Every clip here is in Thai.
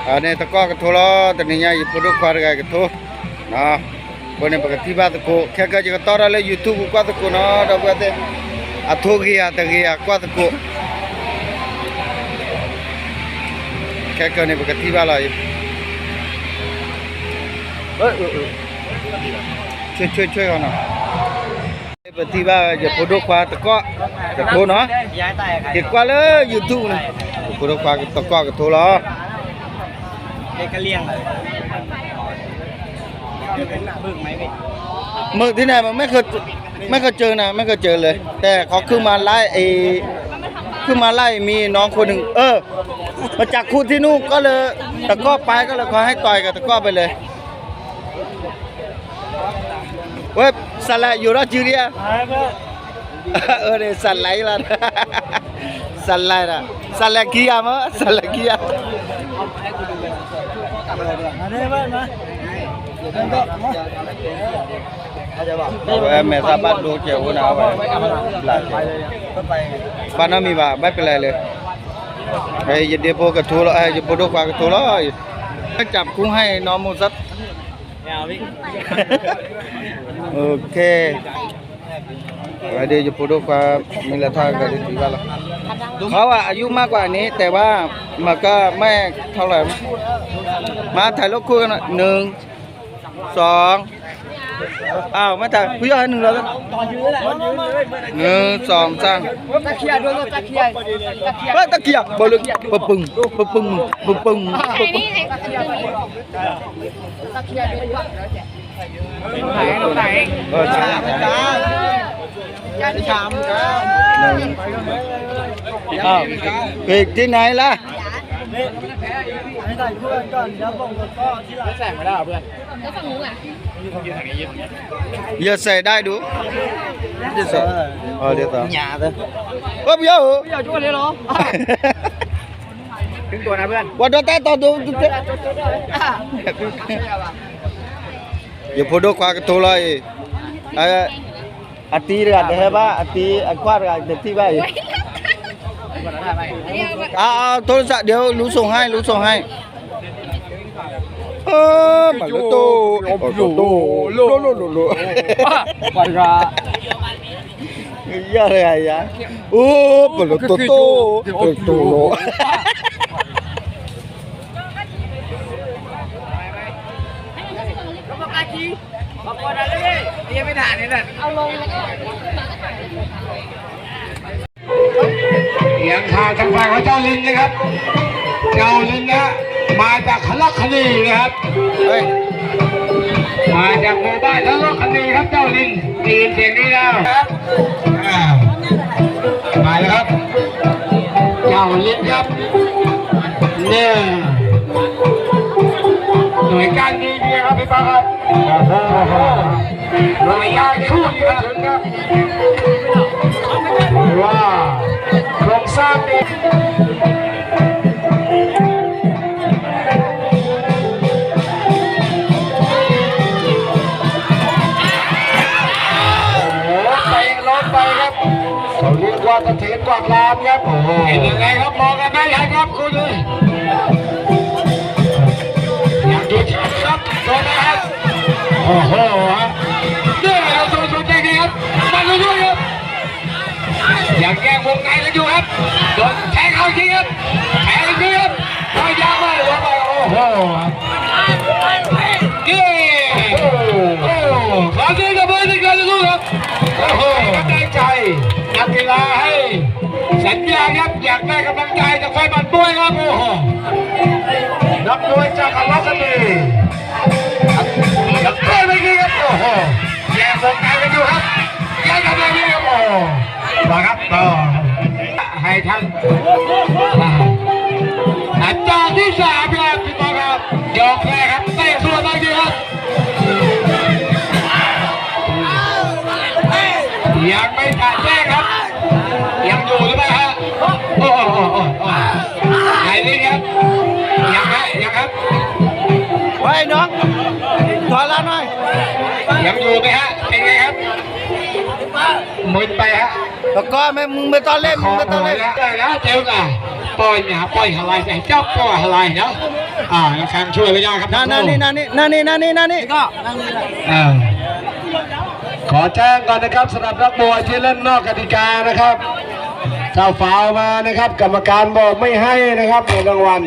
Ane teko ketolo terninya produk keluarga gitu. Nah, boleh pakai tiba teko. Kaya juga tora le YouTube kuat teko no, dah buat deh. Athogi kuat teko. Kaya ni pakai tiba lah. Cuy kan? Tiba je produk kuat teko no. Kuat le YouTube ni. Produk kuat teko ketolo. ก็เลี้ยงเลยบึ้งไหมพี่ มึกที่ไหนมันไม่เคยเจอนะไม่เคยเจอเลยแต่เขาขึ้นมาไล่มีน้องคนหนึ่งมาจากคู่ที่นู่นก็เลยตะก้อไปก็เลยขอให้ต่อยกับตะก้อไปเลยเว้ยสันไหลอยู่รอดจีเรียเนี่ยสันไหลละสันไหลละสันไหลกี้อะมั้งสันไหลกี้อะแม่สาบานดูเจ้าหัวหน้าไปบ้านน้ามีบ่าไม่เป็นไรเลยไอ้ยันเดียโปกระทูแล้วไอ้ยันโปดกว่ากระทูแล้วจับกุ้งให้น้องมูสัตโอเคไอ้เดียยันโปดกว่ามีละท่ากันดีกว่าละเขาอายุมากกว่านี้แต่ว่ามันก็ไม่เท่าไหร่มาถ่ายรูปคู่กันหน่อย1 2อ้าวมาถ่ายผู้ใหญ่1แล้ว1 2 3ตะเคียด้วยตะเคียตะเคียบ่ลึกปะปึ้งตะเคียด้วยไหนชามอ้าวปีกที่ไหนล่ะให้ใส่เพื่อนก่อนเดี๋ยวผมก็ที่หลังแสงไม่ได้เพื่อนแล้วฝั่งนู้นอ่ะอย่าใส่ได้ดูจะใส่เดี๋ยวต่อหยาเถอะเดี๋ยวช่วยเลยเหรอถึงตัวนะเพื่อนวันนั้นต่อดูอย่าพูดด้วยความกระตุ้นเลยati dekat heba ati kuat dekat ti bai โทรศัพท์เดี๋ยวรู้ส่งให้มาโตโลปังกาyaเลยyaปะโตโตโลบอกก่อนนะเลยยังไม่ถ่ายเลยนะเอาลงแล้วก็ยังทางทางฝ่ายของเจ้าลินนะครับเจ้าลินนะมาจากขลักขณีนะครับมาจากหมู่บ้านขลักขณีครับเจ้าลินดีเสียงนี้แล้วครับมาแล้วครับเจ้าลินครับเนี่ยหน่วยการดีๆครับพี่ป้าครับหน่วยงานคู่ดีครับว้าโครงสร้างดีไปล้มไปครับเขาเรียกว่าตะเถียนกวาดลามครับเห็นยังไงครับมองกันได้ยังครับคุณเลยอย่างดูชัดครับโดนนะครับโอ้โหเนี่ยเราดูใจดีครับมาดูด้วยครับอย่างแย่งวงในกันอยู่ครับโดนแทงเข้าทีครับแทงทีครับพยายามมาโอ้โหนี่ขอเสียงกับเบอร์ที่กันดูครับโอ้โหกำลังใจนักกีฬาให้สัญญาครับอยากได้กำลังใจจากไฟมันด้วยครับโอ้โหนักมวยจากอัลลาสตีนักมวยไม่กี่ครับโอ้โหแย่งวงในกันอยู่ครับแย่งกันเลยครับโอ้มาครับต่อให้ท่านอันดับที่3ครับพี่บอลครับยกแรกครับเตะส่วนบางทีครับยังไม่ตัดแรกครับยังอยู่หรือไม่ฮะโอ้ไอ้นี่ครับยังครับไว้น้องถอยละหน่อยยังอยู่ไหมฮะเป็นไงครับมึนไปฮะแล้วก็มึงไม่ต้องเล่นได้แล้วเจ้ากัน ปล่อยเนี่ยปล่อยอะไรแต่เจ้าปล่อยอะไรเนาะแล้วแข่งช่วยไม่ได้ครับ นั่นนี่ก็ขอแจ้งก่อนนะครับสำหรับนักมวยที่เล่นนอกกติกานะครับถ้าฟาวมานะครับกรรมการบอกไม่ให้นะครับในรางวัล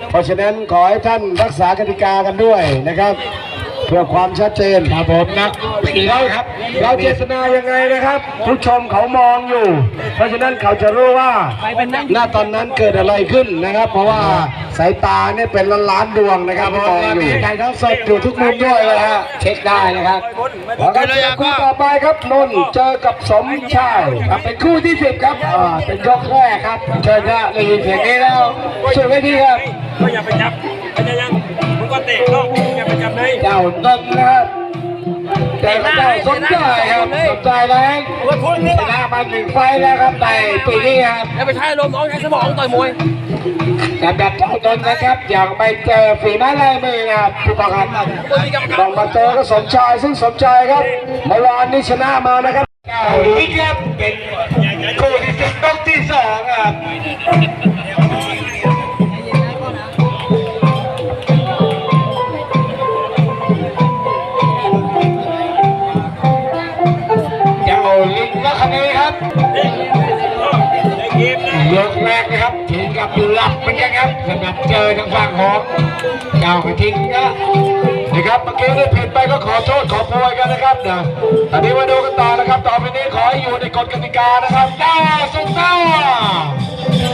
เพราะฉะนั้นขอให้ท่านรักษากติกากันด้วยนะครับเพื่อความชัดเจนครับผมนะเราครับเราเจตนายังไงนะครับผู้ชมเขามองอยู่ เพราะฉะนั้นเขาจะรู้ว่าหน้าตอนนั้นเกิดอะไรขึ้นนะครับ เพราะว่าสายตาเนี่ยเป็นล้านดวงนะครับมองอยู่ถ่ายทอดสดอยู่ทุกมุมด้วยนะฮะเช็คได้นะครับแล้วก็คู่ต่อไปครับนนท์เจอกับสมชายเป็นคู่ที่10ครับเป็นยกแรกครับเชิญนะได้ยินเสียงนี้แล้วช่วยไว้ที่ครับ ก็อย่าไปจับพยายามมึงก็เตะก็อย่าไปจับเลย เจ้าต้นนะครับแต่เจ้าสมใจครับสมใจแรงชนะมา1 ไฟล์แล้วครับในปีนี้ครับ อย่าไปใช้ลมน้องใช้สมองต่อยมวย แต่แบบเจ้าต้นนะครับอย่างไปเจอฝีไม้ลายมือครับผู้ประกันต้องมาเจอก็สมชายซึ่งสมชายครับเมื่อวานนี้ชนะมานะครับอีกครับเป็นคู่ที่10ยกที่2ครับลิงและคดีครับยกแรกนะครับถึงกับหลับเหมือนกันครับสำหรับเจอทางฝั่งของเจ้ากระทิงนะครับเมื่อกี้ได้ผิดไปก็ขอโทษขอโพยกันนะครับนะตอนนี้มาดูกันต่อนะครับต่อไปนี้ขอให้อยู่ในกฎกติกานะครับเจ้าส่งเจ้า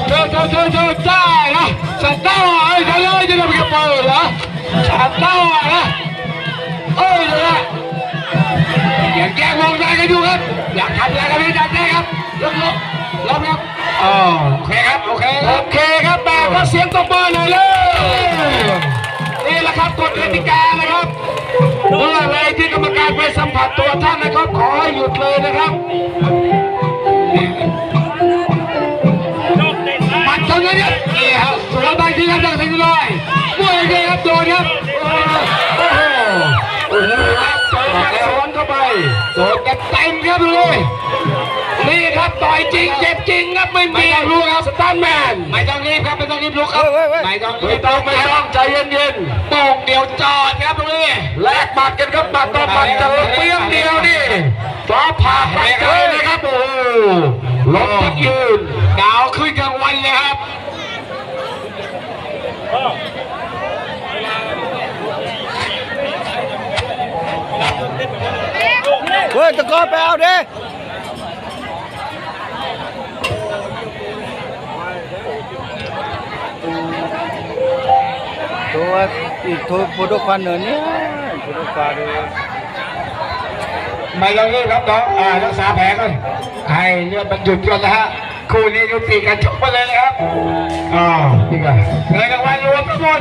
เจ้าเจ้านะสั่งเจ้าไอ้เจ้าเลยจะทำกับเปิดเหรอสั่งเจ้านะเอ้ยเลยอยากแก้วงในกันอยู่ครับอยากทำอะไรกันไม่ได้ครับลบครับโอเคครับโอเคครับแต่ก็เสียงตบมือหน่อยเลยนี่แหละครับกฎกติกานะครับเมื่อไรที่กรรมการไปสัมผัสตัวท่านนะครับขอให้หยุดเลยนะครับมันเท่านั้นเนี่ยครับสุรบางที่ครับจากสิงห์ลอยมวยเลยครับโดนครับโอ้โหครับเจอแรงร้อนเข้าไปโดนกันเต็มครับเลยนี่ครับต่อยจริงเจ็บจริงครับไม่รู้ครับสตันแมนไม่ต้องรีบครับไม่ต้องรีบลุกครับไม่ต้องใจเย็นๆโป่งเดียวจอดครับตรงนี้แลกบัตรกันครับบัตรต่อบัตรเจอเปี้ยงเดียวนี่ฟ้าผ่าไปเลยครับโอ้ลมพัดยืนดาวขึ้นกลางวันเลยครับเฮ้ยตะกอไปเอาดิตัวอีกตัวโปรโตควันเนี่ยโปรโตควันไม่ต้องรีบครับน้องรักษาแผลก่อนให้เลือดมันหยุดก่อนนะฮะคู่นี้ยุติการชกไปเลยนะครับนี่ก็เงินรางวัลรวมทั้งหมด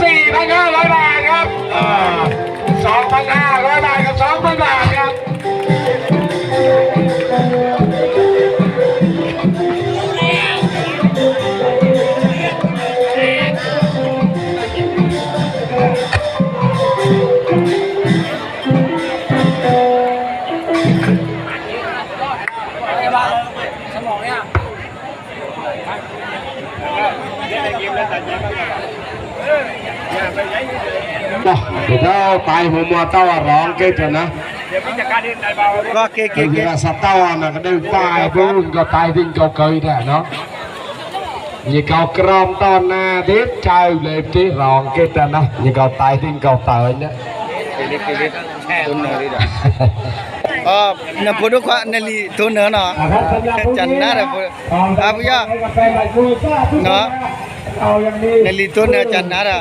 4,500 บาทครับ2,500 บาทกับ 2,000 บาทครับเดี๋ยวไปหัวมัวเต้าร้องเกิดนะเดี๋ยวพี่จัดการเองได้เบาก็เก๊เวลาสัตว์เต้ามันก็ได้ตายพวกก็ตายทิ้งก็เคยแท้เนาะยี่เขากรอมตอนหน้าเด็กชายเลยที่ร้องเกิดนะยี่เขาตายทิ้งก็ตายเนี่ยตุนเนอร์ดินะโปรโตควันนี่ตุนเนอร์เนาะจันน่าเลยผู้ย่าเนาะนี่ลีตุนเนอร์จันน่าละ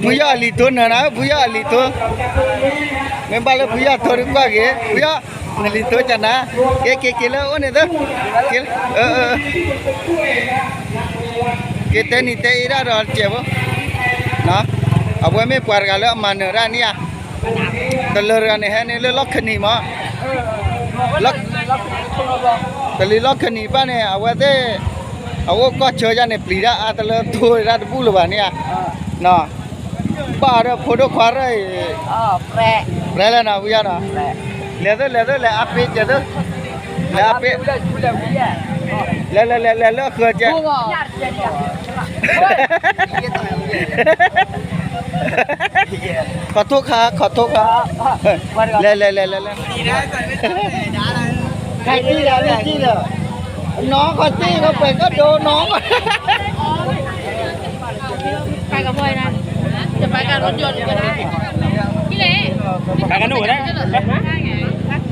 ผู้ย่าลีตุนเนอร์นะผู้ย่าลีตุนไม่บ้าเลยผู้ย่าทอรุกว่าเก๋ผู้ย่านี่ลีตุนจันนะเก๋แล้วโอ้เนี่ยเด้อเก๋เก๋แต่นี่แต่อีราดอลเจ็บเนาะเอาไว้ไม่กวาดกันแล้วมันเนอร์นี่อ่ะตะเลอร์นี่ฮะนี่เลือล็อกขณีมั้งล็อกตะลีล็อกขณีป่ะเนี่ยเอาไว้เต้เอาก็เชื่อจะเนี่ยปลีด้าตะเลอตัวด้าบุลบ้านเนี่ยเนาะบ้าเราโฟโต้ควาร์เลยแปรแล้วนะวิญญาณเลเดอร์อาเปจเดอร์เลอาเป แล้วคือจะขอโทษครับแล้วใครที่แล้วเนี่ยที่เลยน้องเขาตี้เขาไปก็โดนน้อง ไปกับพ่อยนะจะไปกับรถยนต์ก็ได้พี่เล่ ไปกันหนูได้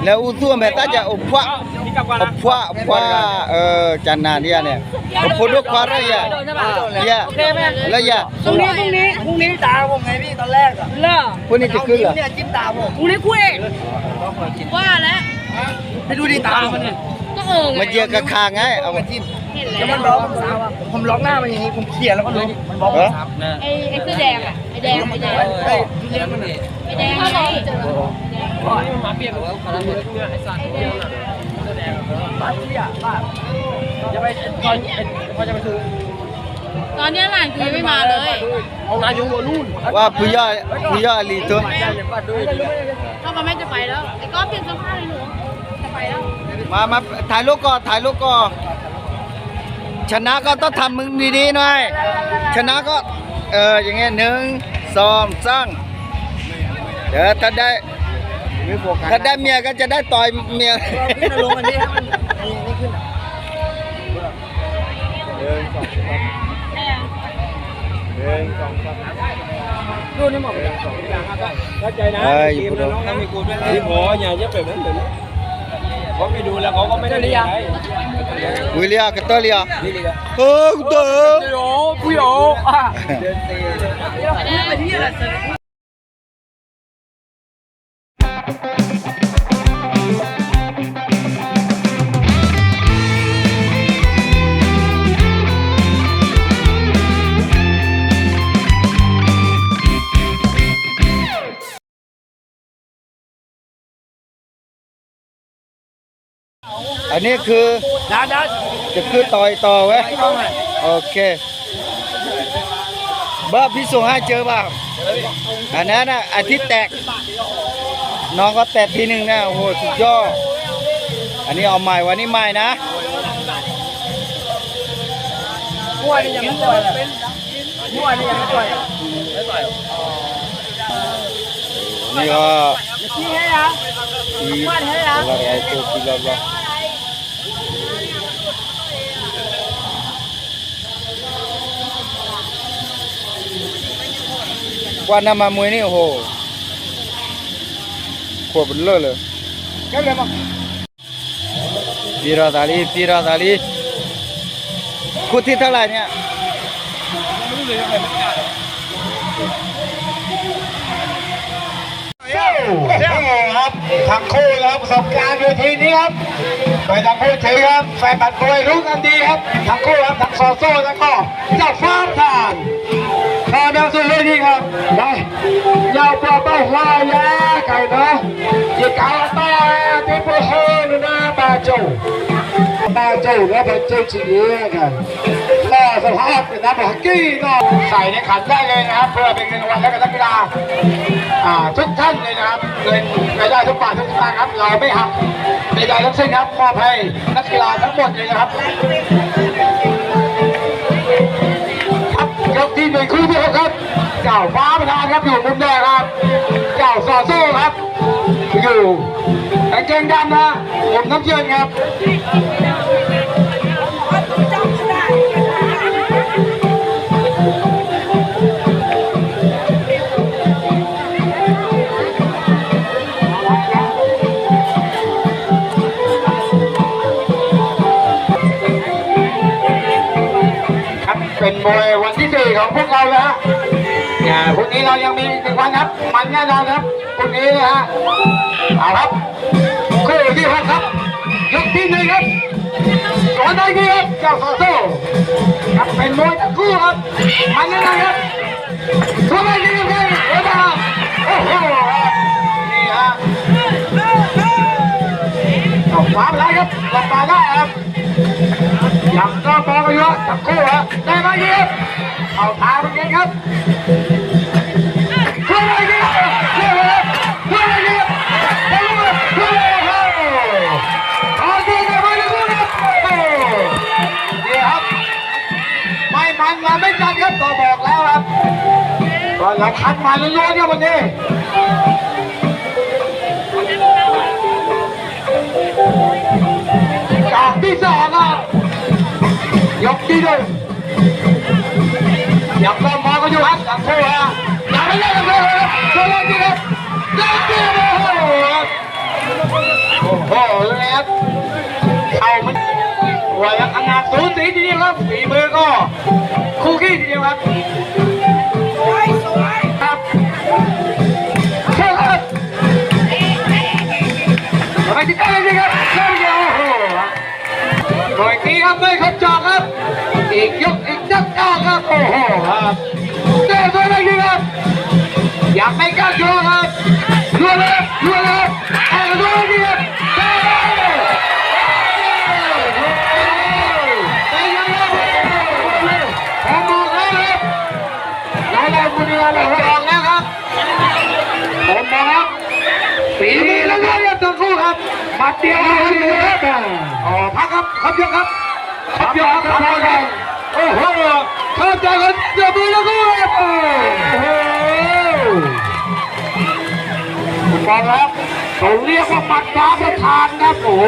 แล้วอุตัวแม่ตาจะอบพวะจันนาเนี่ยอบพวกควาระยะแล้วยะ พรุ่งนี้ตาผมไงพี่ตอนแรกอะเลิก พวกนี้จะขึ้นเหรอ เนี่ยจิ้มตาผมพรุ่งนี้คุยว่าแล้วไปดูดิตามันเนี่ยก็ไง มาเจียกับคางไงเอามาจิ้ม แล้วมันร้องผมร้องหน้ามันอย่างนี้ผมเขี่ยแล้วก็ร้องมันร้องไอ้เสื้อแดงอ่ะไอ้แดงเขาบอกเจอมาเปลี่ยนไอ้สัตว์ตอนนี้หลานคือไม่มาเลยเอานายยุงวัวนู่น ว่าผู้ย่อลีตัว เขาก็ไม่จะไปแล้วไอ้ก้อนเปลี่ยนเสื้อผ้าเลยหนูจะไปแล้ว มาถ่ายรูปก่อนชนะก็ต้องทำมึงดีๆหน่อยชนะก็อย่างเงี้ย1 2 3เดี๋ยวถ้าได้เมียก็จะได้ต่อยเมีย ขึ้นลงอันนี้ให้มันไม่ขึ้นดูนี่หมดเลยเข้าใจนะทีมน้องมีกูด้วยทีมหออย่าเยอะแบบนั้นเลยเขาไปดูแล้วเขาก็ไม่ได้เรียก Willia Catalia Gute ผู้โยอ่ะไปที่อะไร อันนี้คือจะคือต่อไว้โอเคบ้าพี่ส่งให้เจอบ้างอันนั้นนะอาทิตย์แตกน้องก็แตกทีหนึ่งนะโอ้โหสุดยอดอันนี้เอาใหม่วันนี้ใหม่นะ มั่วนี่ยังไม่ปล่อยมั่วนี่ยังไม่ปล่อย นี่ก็ นี่ให้ละมั่วให้ละ อะไรตัวกิโลละว่าน้ำมามวยนี่โอ้โหขวบเบลอเลยปีราดาลีคู่ที่เท่าไหร่เนี่ยครับทั้งคู่แล้วประสบการณ์อยู่ทีนี้ครับไม่ต้องพูดถึงครับแฟนบัตรมวยรู้กันดีครับทั้งคู่ครับทั้งโซโซ่แล้วก็เจ้าฟ้าทานพอเดินสู่เรื่องนี้ครับไปยาวกว่าบ้าลายาไก่เนาะยี่เก่าต่อที่พวกเฮนนะบาโจและบาโจจีเนียกันก็สภาพเป็นนักฮอกกี้ก็ใส่ในขันได้เลยนะครับเพื่อเป็นเงินรางวัลและการนักกีฬาทุกท่านเลยนะครับเงินรายได้ทุกบาททุกสตางค์ครับเราไม่หักใดๆทั้งสิ้นครับมอบให้นักกีฬาทั้งหมดเลยนะครับยกที่1คู่ที่6ครับเจ้าฟ้าประธานครับอยู่มุมแดงครับเจ้าซอโซ่ครับอยู่กางเกงดำนะผมน้ำเงินครับเป็นมวยวันที่4ของพวกเราแล้วฮะพรุ่งนี้เรายังมี1วันครับมันแน่นอนครับพรุ่งนี้นะฮะเอาครับคู่ที่6ครับยกที่1ครับสวนได้ดีครับเจ้าโซโซ่ครับเป็นมวยทั้งคู่ครับมันแน่นอนครับสวนได้ดีครับโอ้โหนี่ฮะเอาขวาไปเลยครับหลบมาได้ครับยังก็มองอยู่ทั้งคู่ครับได้มาเยอะเอาทางเป็นไงครับช่วยอะไรดีช่วยอะไรดีช่วยอะไรดีเอาดีกันมาเลยครับ เราคัดมาเรื่อยๆเนี่ยวันนี้จอกที่สองอ่ะยกที่หนึ่งยังก็มองกันอยู่ครับอย่างคู่ฮะยังไม่เล่นเลยโชว์เลยทีครับเล่นทีโอ้โหแล้วเข้ามันว่ายังขนาดสูสีทีเดียวครับฝีมือก็คู่ขี้ทีเดียวครับครับเชิญครับไปที่ใกล้เลยครับเชิญเดียวโอ้โหหน่วยกี้ครับไม่ครับจอกครับอีกยกอีกจับจอกครับโอ้โหครับเต้นด้วยเลยครับอยากไม่กล้าโชว์ครับรัวเลยรัวเลยเอาด้วยดีครับเต้นไปยังครับผมบอกแล้วครับเราบุรีรัมย์บอกแล้วครับผมบอกครับปีนี้แล้วครับทั้งคู่ครับมาเดียวครับอ๋อพักครับครับเยอะครับครับเยอะครับพักครับโอ้โหเข้าใจกันจะมีแล้วครับโอ้โหบอกแล้วเขาเรียกว่ามัดฟ้าประธานครับโอ้โห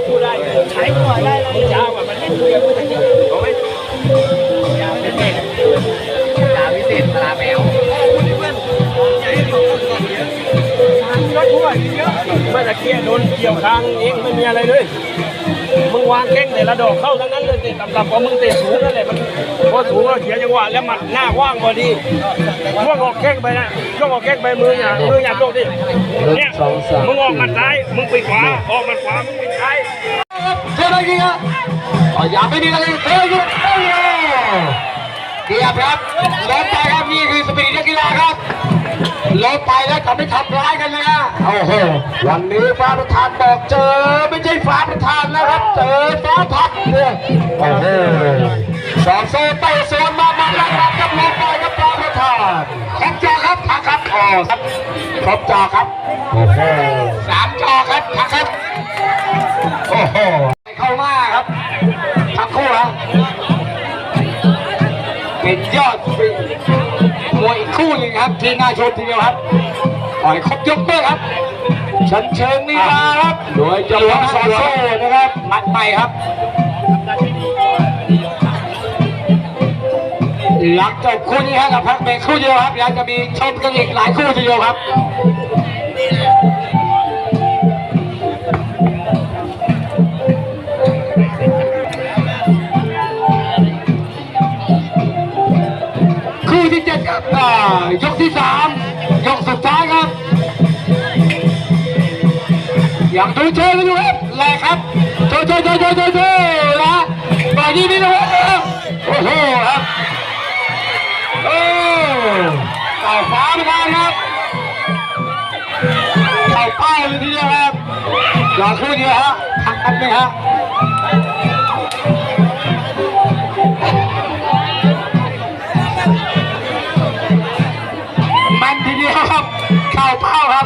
พูดได้ใช้ก่อนได้เลยยาวกว่ามันไม่คุยกันพูดจริงๆเอาไหมยาวพิเศษตาแมวรถทั่วเยอะไม่ตะเกียโดนเกี่ยวคางเองไม่มีอะไรเลยมึงวางแข้งแต่ละดอกเข้าทั้งนั้นเลยเตะต่ำๆพอมึงเตะสูงนั่นแหละมันพอสูงก็เสียจังหวะแล้วหมัดหน้าว่างพอดีว่างออกแข้งไปนะย่องออกแข้งไปมืออย่าโตดิเนี่ยมึงออกหมัดซ้ายมึงไปขวาออกหมัดขวามึงไปซ้าย เท่าไหร่ครับอย่าไม่ดีเลยเท่าไหร่เกียร์ครับลดไปครับนี่คือสปีดนักกีฬาครับลดไปแล้วเขาไม่ทำร้ายกันเลยนะโอ้โหวันนี้ฟ้าประธานบอกเจอไม่ใช่ฟ้าประธานนะครับเจอฟ้าพัดเนี่ยโอ้โหสองโซ่เตะโซนมาแล้วครับลงไปครับฟ้าประธานครบจอครับพักครับอ๋อครับครบจอครับโอ้โหสามจอครับพักครับโอ้โหเข้ามาครับทั้งคู่ครับเป็นยอดมวยอีกคู่หนึ่งครับที่น่าชมทีเดียวครับขอให้ครบยกด้วยครับชั้นเชิงนี่มาครับโดยเฉพาะซอโซ่นะครับมัดใหม่ครับหลังจบคู่นี้ครับพักเบรกคู่เดียวครับยังจะมีชมกันอีกหลายคู่ทีเดียวครับคู่ที่7ครับยกที่3ยกสุดท้ายครับอย่างดูเชิญกันอยู่ครับแหลกครับโชว์นะต่อยนี่นะครับโอ้โหครับโอ้เต่าฟ้าเหมือนกันครับเต่าเป้าเลยทีเดียวครับหยอดคู่เดียวฮะพักกันไหมฮะมันทีเดียวครับเข้าเป้าครับ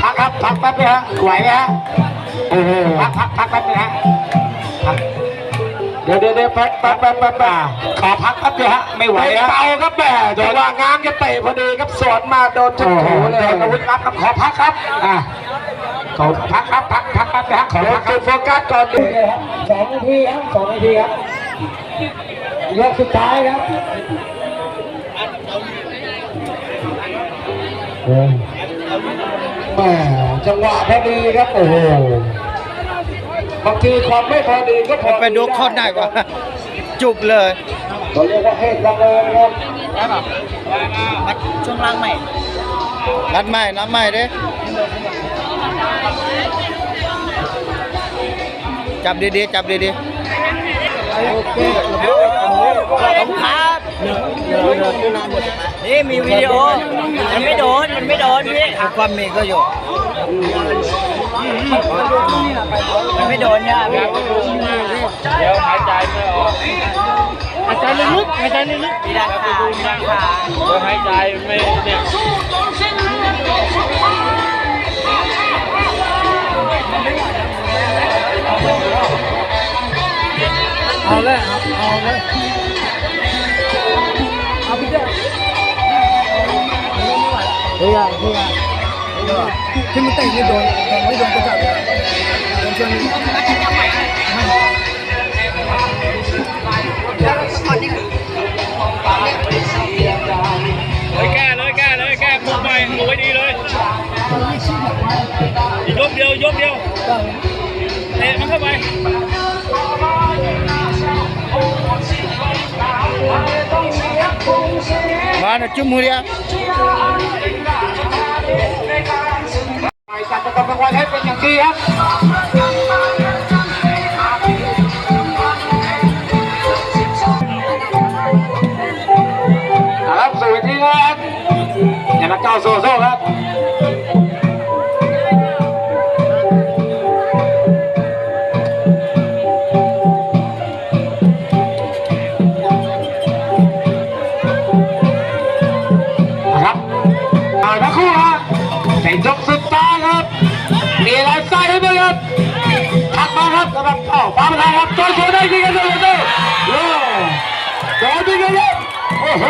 พักครับพักแป๊บนึงฮะไหวไหมฮะโอ้โหพักแป๊บนึงฮะเดี๋ยวแป๊บขอพักแป๊บเดียวฮะไม่ไหวฮะเป่าครับแม่โดนว่างามจะเตะพอดีครับสวนมาโดนจุดโถเลยอาวุธรับครับขอพักครับขอพักครับพักแป๊บนึงฮะขอพักจุดโฟกัสก่อนเลยครับ2 นาทีครับ2 นาทีครับยกสุดท้ายครับแม่จังหวะพอดีครับโอ้โหบางทีความไม่พอดีก็พอ ไปดูข้อหน้ากว่าจุกเลย เขาเรียกว่าเหตุบังเอิญครับ มัดช่วงล่างใหม่นัดใหม่นัดใหม่เด้จับดีๆจับดีๆโอเคขอบคุณครับนี่มีวิดีโอมันไม่โดนพี่ความมีก็อยู่มันไม่โดนเนี่ยพี่ เดี๋ยวหายใจไม่ออกหายใจลึกๆ มีด้านขา เดี๋ยวหายใจไม่เนี่ย เอาเลย เฮ้ยเฮ้ยที่มันเตะไม่โดนไม่โดนกระจับโดนชนแก้เลยแก้เลยแก้มุกไปมุกไว้ดีเลยยกเดียวยกเดียวเตะมันเข้าไป mana cuma dia ไปจัดประกอบรางวัลให้เป็นอย่างดีครับครับสวัสดีครับอย่ามาเก้าโซ่ครับทั้งคู่ครับในยกสุดท้ายครับมีอะไรใส่ไหมครับถัดมาครับสำหรับฟ้าประธานครับโจโฉได้ยิงกันเลยโอ้โหยิงกันเลยโอ้โห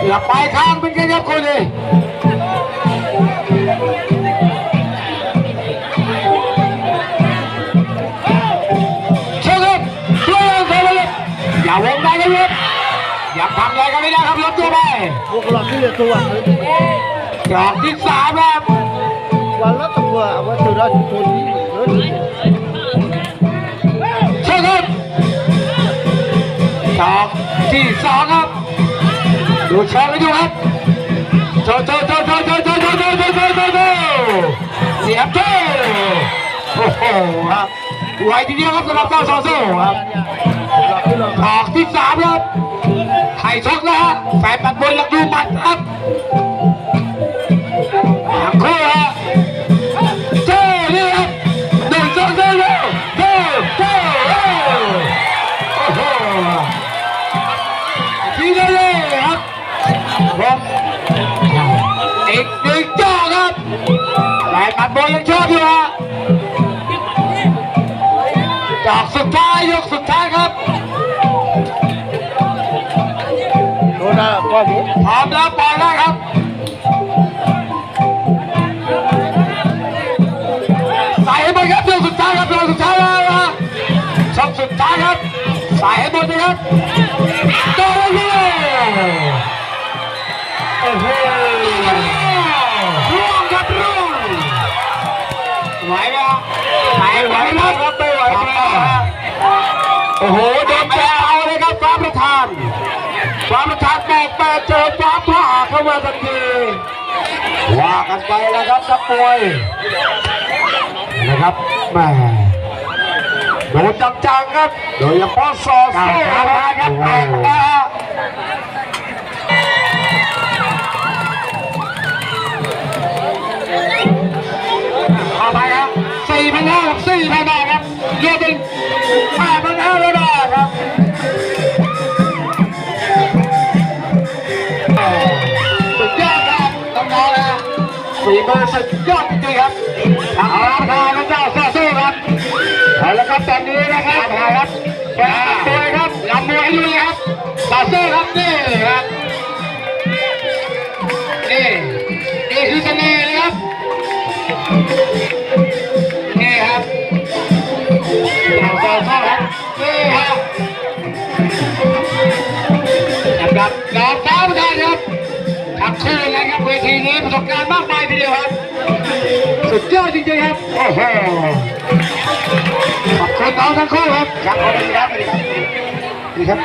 หลับปลายทางเป็นไงครับคุณเลยเชิญครับช่วยกันเลยอย่าวงได้กันเลยอยากทำอะไรก็ไม่ได้ครับลบตัวไปพวกเราที่เหลือตัวจอกที่สามครับวันละตัวว่าตัวเราตัวนี้เชิญครับจอกที่สองครับดูเชิญกันอยู่ครับโจเสียบเจ้โอ้โหครับไวทีเดียวครับสำหรับเจ้าโซโซ่ครับจอกที่สามครับไข่ชกนะฮะแฟนบัดบนหลักดูบัดครับทั้งคู่ฮะเจ้นี่ครับ1 2 3เร็วเจ้โอ้โหทีเดียวเลยครับผมอีก1 จ้อครับแฟนบัดบนยังชอบอยู่ฮะจอกสุดท้ายยกสุดท้ายครับพร้อมแล้วปล่อยได้ครับใส่ให้หมดครับเรื่องสุดท้ายครับเรื่องสุดท้ายแล้วนะช็อตสุดท้ายครับใส่ให้หมดนะครับโดนเลยโอ้โหร่วงครับร่วงไหวไหมครับไหวครับไม่ไหวครับโอ้โหโดนแกเอาเลยครับฟ้าประธานบอกแปดเจอฟ้าผ่าเข้ามาทันทีว่ากันไปแล้วครับนักมวยนะครับแม่โดนจังๆครับโดยเฉพาะซอโซ่ครับเข้าไปครับ4,500ครับโยนเป็น5,500ครับฝีมือสุดยอดจริงๆครับเอาละครับพระเจ้าสู้ครับเอาละครับตอนนี้นะครับครับแฟนมวยครับลำมวยอยู่เลยครับสู้ครับนี่ครับนี่คือเสน่ห์นะครับนี่ครับสู้ครับนี่ครับกับดอกฟ้าประธานครับทั้งคู่เลยครับเวทีนี้ประสบการณ์มากมายทีเดียวครับสุดยอดจริงๆครับโอ้โหขอบคุณน้องทั้งคู่ครับครับขอบคุณครับสวัสดีครับ